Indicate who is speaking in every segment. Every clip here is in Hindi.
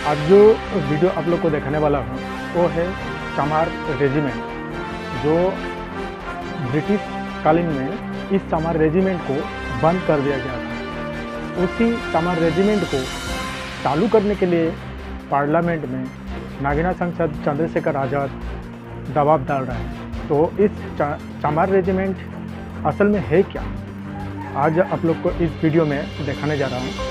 Speaker 1: आज जो वीडियो आप लोग को दिखाने वाला हूँ वो है चमार रेजिमेंट, जो ब्रिटिश कालीन में इस चमार रेजिमेंट को बंद कर दिया गया था। उसी चमार रेजिमेंट को चालू करने के लिए पार्लियामेंट में नागीना सांसद चंद्रशेखर आज़ाद दबाव डाल रहे हैं। तो इस चमार रेजिमेंट असल में है क्या, आज आप लोग को इस वीडियो में दिखाने जा रहा हूँ।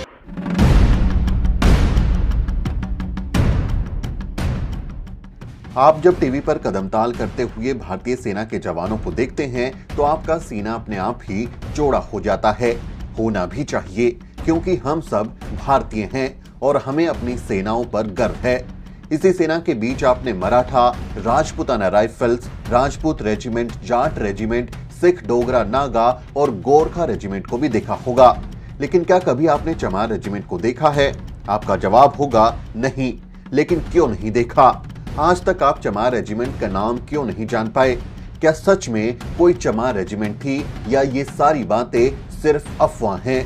Speaker 2: आप जब टीवी पर कदमताल करते हुए भारतीय सेना के जवानों को देखते हैं तो आपका सीना अपने आप ही चौड़ा हो जाता है। होना भी चाहिए, क्योंकि हम सब भारतीय हैं और हमें अपनी सेनाओं पर गर्व है। इसी सेना के बीच आपने Maratha, Rajputana rifles, Rajput regiment, Jat regiment, Sikh, Dogra, Naga और गोरखा रेजिमेंट को भी देखा होगा। लेकिन क्या कभी आपने चमार रेजिमेंट को देखा है? आपका जवाब होगा नहीं। लेकिन क्यों नहीं देखा? आज तक आप चमार रेजिमेंट का नाम क्यों नहीं जान पाए? क्या सच में कोई चमार रेजिमेंट थी या ये सारी बातें सिर्फ अफवाह हैं?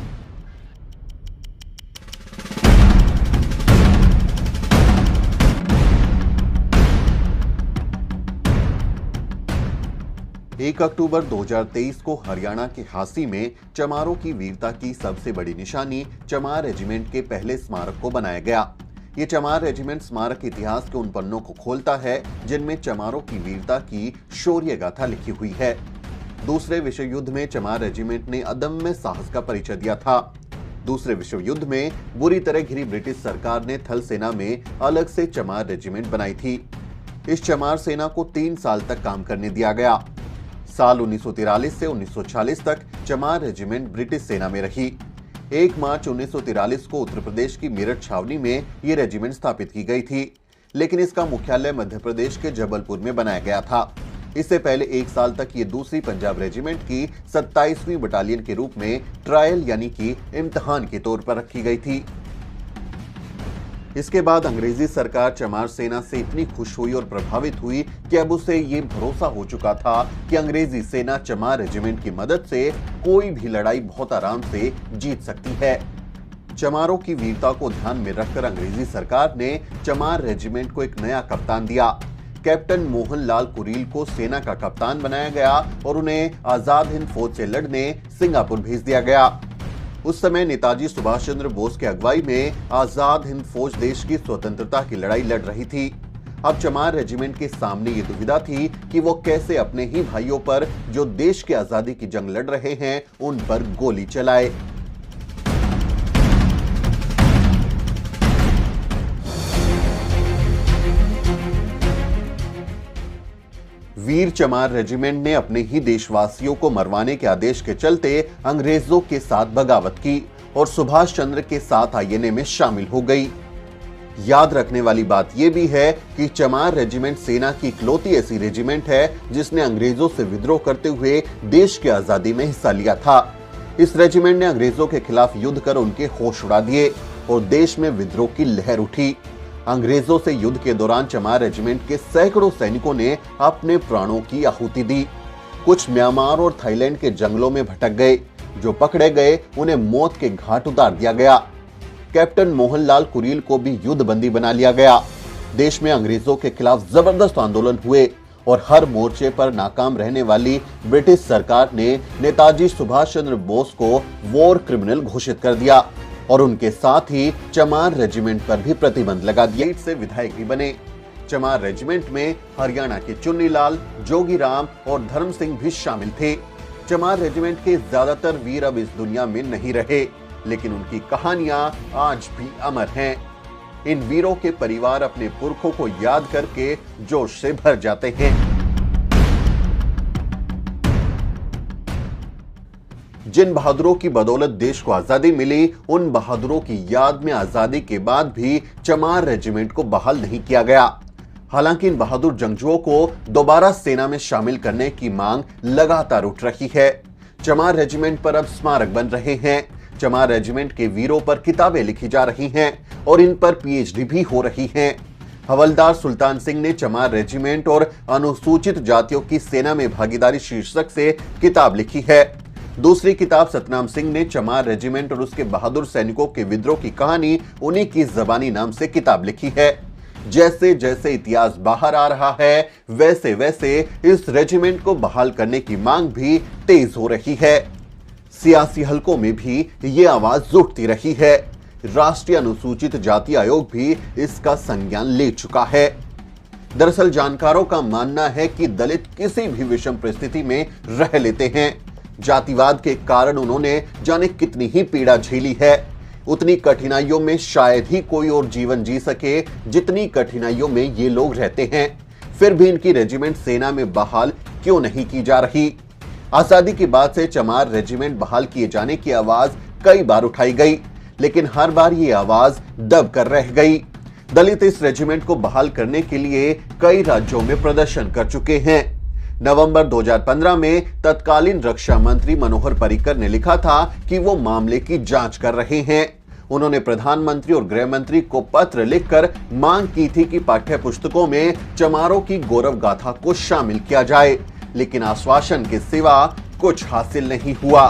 Speaker 2: एक अक्टूबर 2023 को हरियाणा के हांसी में चमारों की वीरता की सबसे बड़ी निशानी चमार रेजिमेंट के पहले स्मारक को बनाया गया। ये चमार रेजिमेंट स्मारक इतिहास के उन पन्नों को खोलता है जिनमें चमारों की वीरता की शौर्य गाथा लिखी हुई है। दूसरे विश्व युद्ध में चमार रेजिमेंट ने अदम्य साहस का परिचय दिया था। दूसरे विश्व युद्ध में बुरी तरह घिरी ब्रिटिश सरकार ने थल सेना में अलग से चमार रेजिमेंट बनाई थी। इस चमार सेना को 3 साल तक काम करने दिया गया। साल 1943 से 1946 तक चमार रेजिमेंट ब्रिटिश सेना में रही। 1 मार्च 1943 को उत्तर प्रदेश की मेरठ छावनी में यह रेजिमेंट स्थापित की गई थी, लेकिन इसका मुख्यालय मध्य प्रदेश के जबलपुर में बनाया गया था। इससे पहले 1 साल तक ये दूसरी पंजाब रेजिमेंट की 27वीं बटालियन के रूप में ट्रायल यानी कि इम्तिहान के तौर पर रखी गई थी। इसके बाद अंग्रेजी सरकार चमार सेना से इतनी खुश हुई और प्रभावित हुई कि अब उसे ये भरोसा हो चुका था कि अंग्रेजी सेना चमार रेजिमेंट की मदद से कोई भी लड़ाई बहुत आराम से जीत सकती है। चमारों की वीरता को ध्यान में रखकर अंग्रेजी सरकार ने चमार रेजिमेंट को एक नया कप्तान दिया। कैप्टन मोहनलाल कुरील को सेना का कप्तान बनाया गया और उन्हें आजाद हिंद फौज से लड़ने सिंगापुर भेज दिया गया। उस समय नेताजी सुभाष चंद्र बोस की अगुवाई में आजाद हिंद फौज देश की स्वतंत्रता की लड़ाई लड़ रही थी। अब चमार रेजिमेंट के सामने ये दुविधा थी कि वो कैसे अपने ही भाइयों पर, जो देश की आजादी की जंग लड़ रहे हैं, उन पर गोली चलाए। वीर चमार रेजिमेंट ने अपने ही देशवासियों को मरवाने के आदेश के चलते अंग्रेजों के साथ बगावत की और सुभाष चंद्र के साथ आईएनए में शामिल हो गई। याद रखने वाली बात यह भी है कि चमार रेजिमेंट सेना की इकलौती ऐसी रेजिमेंट है जिसने अंग्रेजों से विद्रोह करते हुए देश की आजादी में हिस्सा लिया था। इस रेजिमेंट ने अंग्रेजों के खिलाफ युद्ध कर उनके होश उड़ा दिए और देश में विद्रोह की लहर उठी। अंग्रेजों से युद्ध के दौरान चमार रेजिमेंट के सैकड़ों सैनिकों ने अपने प्राणों की आहुति दी। कुछ म्यांमार और थाईलैंड के जंगलों में भटक गए। जो पकड़े गए उन्हें मौत के घाट उतार दिया गया। कैप्टन मोहनलाल कुरील को भी युद्ध बंदी बना लिया गया। देश में अंग्रेजों के खिलाफ जबरदस्त आंदोलन हुए और हर मोर्चे पर नाकाम रहने वाली ब्रिटिश सरकार ने नेताजी सुभाष चंद्र बोस को वॉर क्रिमिनल घोषित कर दिया और उनके साथ ही चमार रेजिमेंट पर भी प्रतिबंध लगा दिया। से विधायक भी बने। चमार रेजिमेंट में हरियाणा के चुन्नीलाल, जोगीराम और धर्म सिंह भी शामिल थे। चमार रेजिमेंट के ज्यादातर वीर अब इस दुनिया में नहीं रहे, लेकिन उनकी कहानियां आज भी अमर हैं। इन वीरों के परिवार अपने पुरखों को याद करके जोश से भर जाते हैं। जिन बहादुरों की बदौलत देश को आजादी मिली, उन बहादुरों की याद में आजादी के बाद भी चमार रेजिमेंट को बहाल नहीं किया गया। हालांकि इन बहादुर जंगजुओं को दोबारा सेना में शामिल करने की मांग लगातार उठ रही है। चमार रेजिमेंट पर अब स्मारक बन रहे हैं। चमार रेजिमेंट के वीरों पर किताबें लिखी जा रही हैं और इन पर पीएचडी भी हो रही हैं। हवलदार सुल्तान सिंह ने चमार रेजिमेंट और अनुसूचित जातियों की सेना में भागीदारी शीर्षक से किताब लिखी है। दूसरी किताब सतनाम सिंह ने चमार रेजिमेंट और उसके बहादुर सैनिकों के विद्रोह की कहानी उन्हीं की ज़बानी नाम से किताब लिखी है। जैसे जैसे इतिहास बाहर आ रहा है, वैसे वैसे इस रेजिमेंट को बहाल करने की मांग भी तेज हो रही है। सियासी हलकों में भी ये आवाज उठती रही है। राष्ट्रीय अनुसूचित जाति आयोग भी इसका संज्ञान ले चुका है। दरअसल जानकारों का मानना है कि दलित किसी भी विषम परिस्थिति में रह लेते हैं। जातिवाद के कारण उन्होंने जाने कितनी ही पीड़ा झेली है। उतनी कठिनाइयों में शायद ही कोई और जीवन जी सके जितनी कठिनाइयों में ये लोग रहते हैं। फिर भी इनकी रेजिमेंट सेना में बहाल क्यों नहीं की जा रही? आजादी के बाद से चमार रेजिमेंट बहाल किए जाने की आवाज कई बार उठाई गई, लेकिन हर बार ये आवाज दब कर रह गई। दलित इस रेजिमेंट को बहाल करने के लिए कई राज्यों में प्रदर्शन कर चुके हैं। नवंबर 2015 में तत्कालीन रक्षा मंत्री मनोहर पर्रिकर ने लिखा था कि वो मामले की जांच कर रहे हैं। उन्होंने प्रधानमंत्री और गृह मंत्री को पत्र लिखकर मांग की थी कि पाठ्य पुस्तकों में चमारों की गौरव गाथा को शामिल किया जाए, लेकिन आश्वासन के सिवा कुछ हासिल नहीं हुआ।